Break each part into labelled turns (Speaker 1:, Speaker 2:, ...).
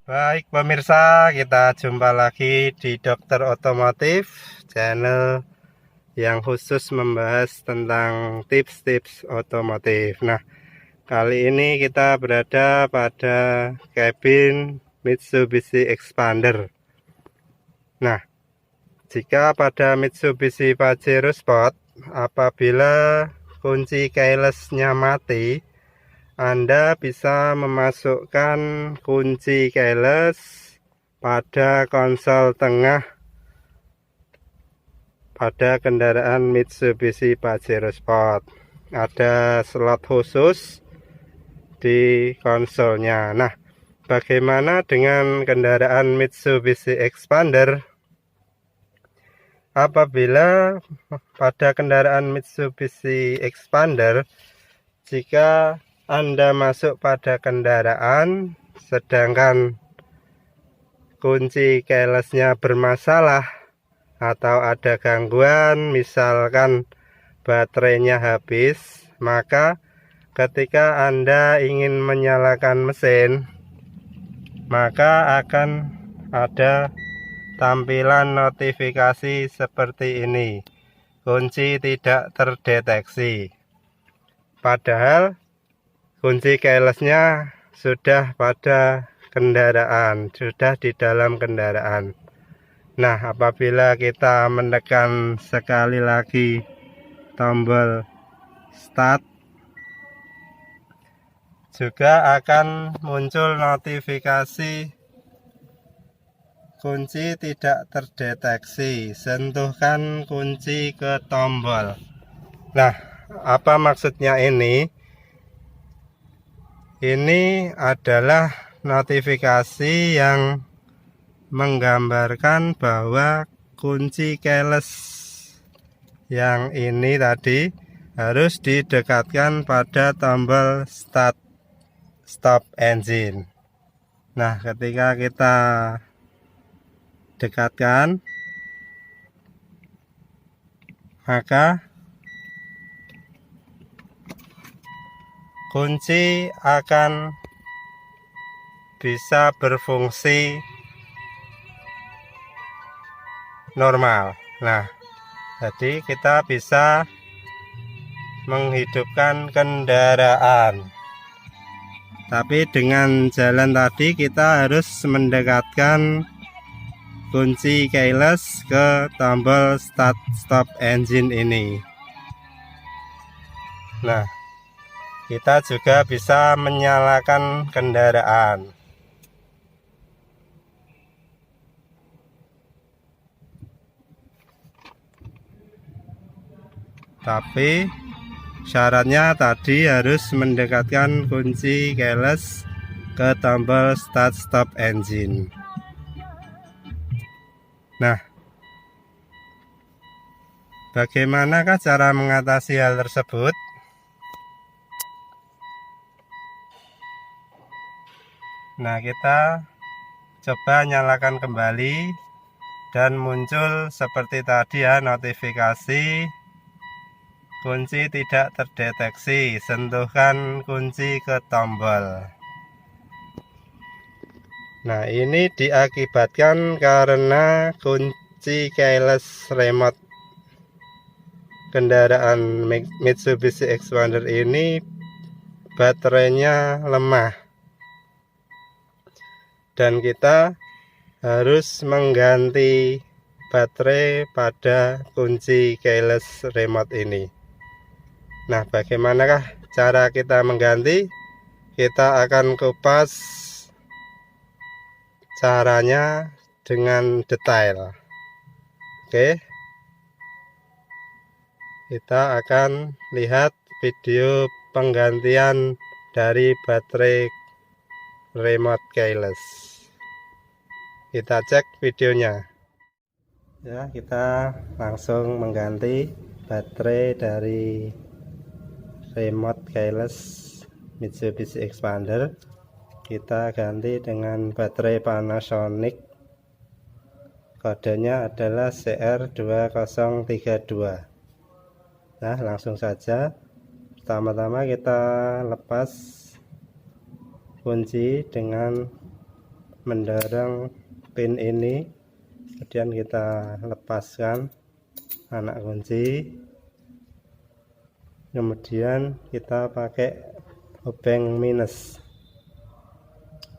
Speaker 1: Baik pemirsa, kita jumpa lagi di Dokter Otomotif, channel yang khusus membahas tentang tips-tips otomotif. Nah, kali ini kita berada pada kabin Mitsubishi Expander. Nah, jika pada Mitsubishi Pajero Sport, apabila kunci keyless-nya mati, Anda bisa memasukkan kunci keyless pada konsol tengah pada kendaraan Mitsubishi Pajero Sport. Ada slot khusus di konsolnya. Nah, bagaimana dengan kendaraan Mitsubishi Expander? Apabila pada kendaraan Mitsubishi Expander, jika Anda masuk pada kendaraan sedangkan kunci keyless-nya bermasalah atau ada gangguan, misalkan baterainya habis, maka ketika Anda ingin menyalakan mesin, maka akan ada tampilan notifikasi seperti ini: kunci tidak terdeteksi. Padahal kunci keyless-nya sudah pada kendaraan, sudah di dalam kendaraan. Nah, apabila kita menekan sekali lagi tombol start, juga akan muncul notifikasi kunci tidak terdeteksi, sentuhkan kunci ke tombol. Nah, apa maksudnya ini? Ini adalah notifikasi yang menggambarkan bahwa kunci keyless yang ini tadi harus didekatkan pada tombol start stop engine. Nah, ketika kita dekatkan, maka kunci akan bisa berfungsi normal. Nah, jadi kita bisa menghidupkan kendaraan. Tapi dengan jalan tadi kita harus mendekatkan kunci keyless ke tombol start stop engine ini. Nah, kita juga bisa menyalakan kendaraan. Tapi syaratnya tadi harus mendekatkan kunci keyless ke tombol start stop engine. Nah, bagaimanakah cara mengatasi hal tersebut? Nah, kita coba nyalakan kembali dan muncul seperti tadi ya, notifikasi kunci tidak terdeteksi, sentuhkan kunci ke tombol. Nah, ini diakibatkan karena kunci keyless remote kendaraan Mitsubishi Expander ini baterainya lemah, dan kita harus mengganti baterai pada kunci keyless remote ini. Nah, bagaimanakah cara kita mengganti? Kita akan kupas caranya dengan detail. Oke, kita akan lihat video penggantian dari baterai remote keyless. Kita cek videonya. Ya, kita langsung mengganti baterai dari remote keyless Mitsubishi Xpander. Kita ganti dengan baterai Panasonic, kodenya adalah CR2032. Nah, langsung saja. Pertama-tama kita lepas kunci dengan mendorong pin ini, kemudian kita lepaskan anak kunci, kemudian kita pakai obeng minus,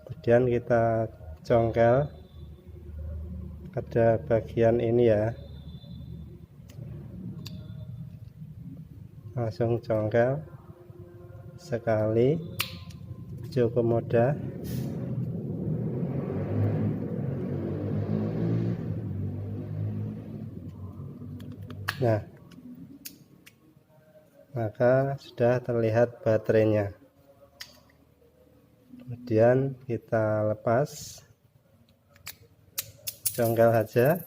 Speaker 1: kemudian kita congkel pada bagian ini ya, langsung congkel sekali, cukup mudah. Nah, maka sudah terlihat baterainya. Kemudian kita lepas, congkel saja.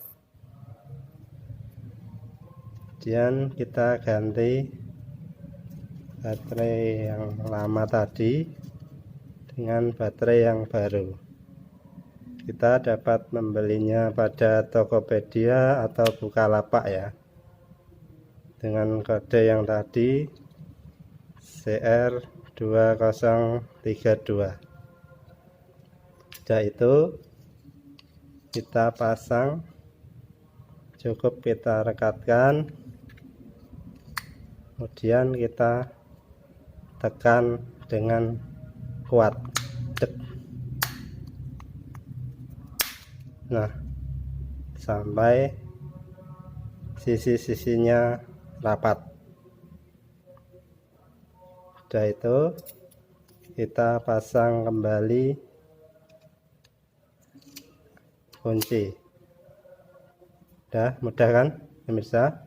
Speaker 1: Kemudian kita ganti baterai yang lama tadi dengan baterai yang baru. Kita dapat membelinya pada Tokopedia atau Bukalapak ya, dengan kode yang tadi CR2032. Sudah itu kita pasang, cukup kita rekatkan, kemudian kita tekan dengan kuat. Nah, sampai sisi-sisinya rapat. Sudah itu kita pasang kembali kunci. Udah mudah kan pemirsa?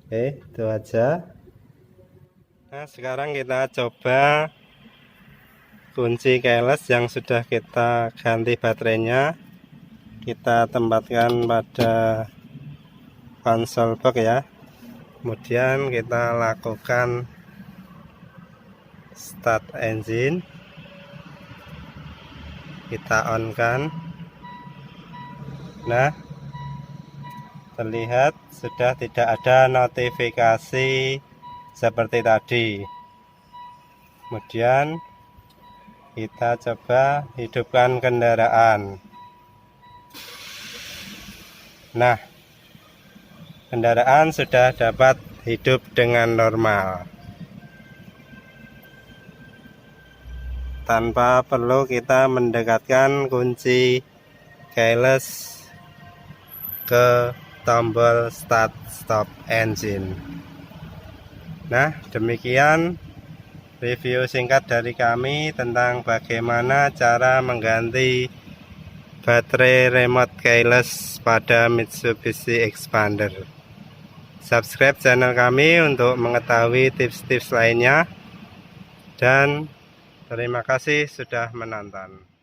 Speaker 1: Oke, itu aja. Nah, sekarang kita coba kunci keyless yang sudah kita ganti baterainya. Kita tempatkan pada konsol box ya. Kemudian kita lakukan start engine, kita on kan. Nah, terlihat sudah tidak ada notifikasi seperti tadi. Kemudian kita coba hidupkan kendaraan. Nah, kendaraan sudah dapat hidup dengan normal tanpa perlu kita mendekatkan kunci keyless ke tombol start stop engine. Nah, demikian review singkat dari kami tentang bagaimana cara mengganti baterai remote keyless pada Mitsubishi Xpander. Subscribe channel kami untuk mengetahui tips-tips lainnya, dan terima kasih sudah menonton.